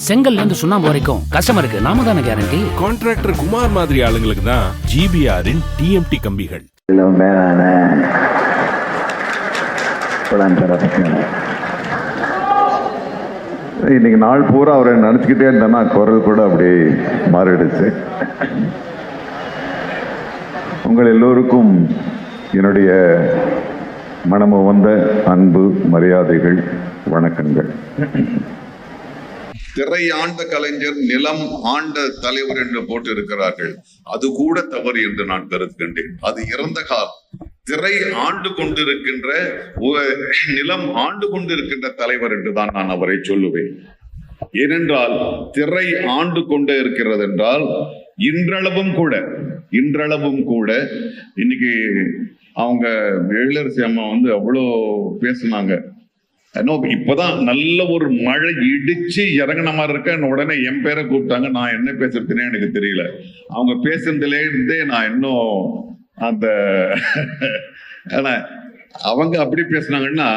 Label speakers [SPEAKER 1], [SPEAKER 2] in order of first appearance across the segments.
[SPEAKER 1] செங்கல்ல இருந்து சுண்ணாம்பு வரைக்கும் கஸ்டமருக்கு நாம தானே கேரண்டி.
[SPEAKER 2] கான்ட்ராக்டர் குமார் மாதிரி ஆளுங்களுக்கு தான் ஜிபிஆரின் டிஎம்டி கம்பிகள்.
[SPEAKER 3] இன்னைக்கு நாள் பூரா அவரை நினைச்சுக்கிட்டே இருந்தேன்னா குரல் கூட அப்படியே மாறிடுச்சு. உங்கள் எல்லோருக்கும் என்னுடைய மனமு வந்த அன்பு மரியாதைகள், வணக்கங்கள்.
[SPEAKER 4] திரை ஆண்ட கலைஞர், நிலம் ஆண்ட தலைவர் என்று போட்டு இருக்கிறார்கள். அது கூட தவறு என்று நான் கருதுகின்றேன். அது இறந்த காலம். திரை ஆண்டு கொண்டிருக்கின்ற, நிலம் ஆண்டு கொண்டிருக்கின்ற தலைவர் என்றுதான் நான் அவரை சொல்லுவேன். ஏனென்றால் திரை ஆண்டு கொண்டே இருக்கிறது என்றால் இன்றளவும் கூட இன்னைக்கு அவங்க எழிலரசி அம்மா அவ்வளோ பேசுனாங்க. இப்பதான் நல்ல ஒரு மழை இடிச்சு இறங்கின மாதிரி இருக்க, உடனே என் பேரை கூப்பிட்டாங்க. நான் என்ன பேசுறதுன்னே எனக்கு தெரியல. அவங்க பேசுறதுல இருந்தே நான் இன்னும் அந்த அவங்க அப்படி பேசுனாங்கன்னா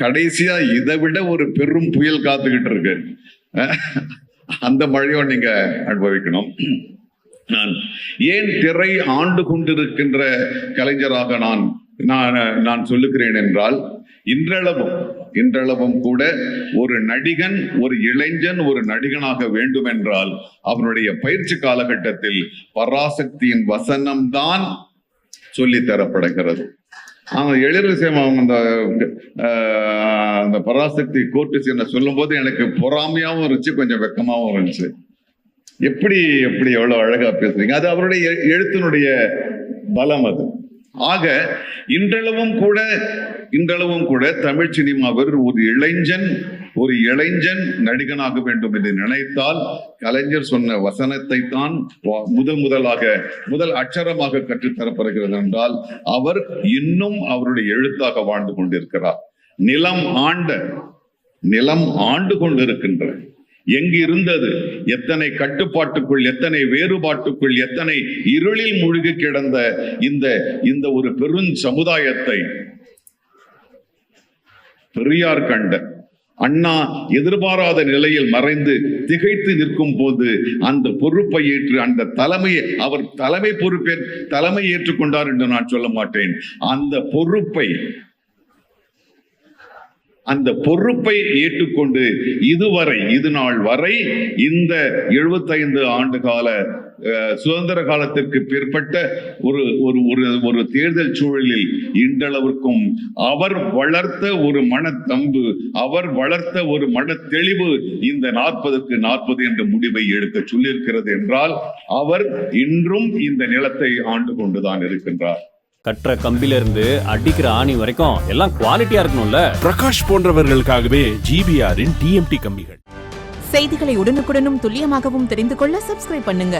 [SPEAKER 4] கடைசியா இதை விட ஒரு பெரும் புயல் காத்துக்கிட்டு இருக்கு. அந்த மழையும் நீங்க அனுபவிக்கணும். நான் ஏன் திரை ஆண்டு கொண்டிருக்கின்ற கலைஞராக நான் சொல்லுகிறேன் என்றால், இன்றளவும் கூட ஒரு நடிகன், ஒரு இளைஞன் ஒரு நடிகனாக வேண்டும் என்றால் அவனுடைய பயிற்சி காலகட்டத்தில் பராசக்தியின் வசனம்தான் சொல்லித்தரப்படுகிறது. எழிலரசி அவங்க அந்த பராசக்தி கோர்ட்டு சீனை சொல்லும் போது எனக்கு பொறாமையாவும் இருந்துச்சு, கொஞ்சம் வெக்கமாவும் இருந்துச்சு. எப்படி எவ்வளவு அழகா பேசுறீங்க. அது அவருடைய எழுத்தினுடைய பலம். அது ஆக இன்றளவும் கூட தமிழ் சினிமாவில் ஒரு இளைஞன் நடிகனாக வேண்டும் என்று நினைத்தால் கலைஞர் சொன்ன வசனத்தை தான் முதல் அட்சரமாக கற்றுத்தரப்படுகிறது என்றால் அவர் இன்னும் அவருடைய எழுத்தாக வாழ்ந்து கொண்டிருக்கிறார். நிலம் ஆண்டு கொண்டிருக்கின்ற, எங்கு இருந்தது, எத்தனை கட்டுப்பாட்டுக்குள், எத்தனை வேறுபாட்டுக்குள், எத்தனை இருளில் மூழ்கி கிடந்த இந்த ஒரு பெரும் சமுதாயத்தை பெரியார் கண்ட, அண்ணா எதிர்பாராத நிலையில் மறைந்து திகைத்து நிற்கும் போது அந்த பொறுப்பை ஏற்று அந்த அவர் தலைமை ஏற்றுக்கொண்டார் என்று நான் சொல்ல மாட்டேன். அந்த பொறுப்பை ஏற்றுக்கொண்டு இது நாள் வரை இந்த 75 ஆண்டு கால சுதந்திர காலத்திற்கு பிற்பட்ட ஒரு தேர்தல் சூழலில் இன்றளவிற்கும் அவர் வளர்த்த ஒரு மனத்தம்பு, அவர் வளர்த்த ஒரு மன தெளிவு இந்த 40க்கு 40 என்ற முடிவை எடுக்க சொல்லியிருக்கிறது என்றால் அவர் இன்றும் இந்த நிலத்தை ஆண்டு கொண்டுதான் இருக்கின்றார்.
[SPEAKER 5] கற்ற கம்பில இருந்து அடிக்கிற ஆணி வரைக்கும் எல்லாம் குவாலிட்டியா இருக்கணும்ல.
[SPEAKER 2] பிரகாஷ் போன்றவர்களுக்காகவே ஜிபிஆரின் டிஎம்டி கம்பிகள்.
[SPEAKER 6] செய்திகளை உடனுக்குடனும் துல்லியமாகவும் தெரிந்து கொள்ள சப்ஸ்கிரைப் பண்ணுங்க.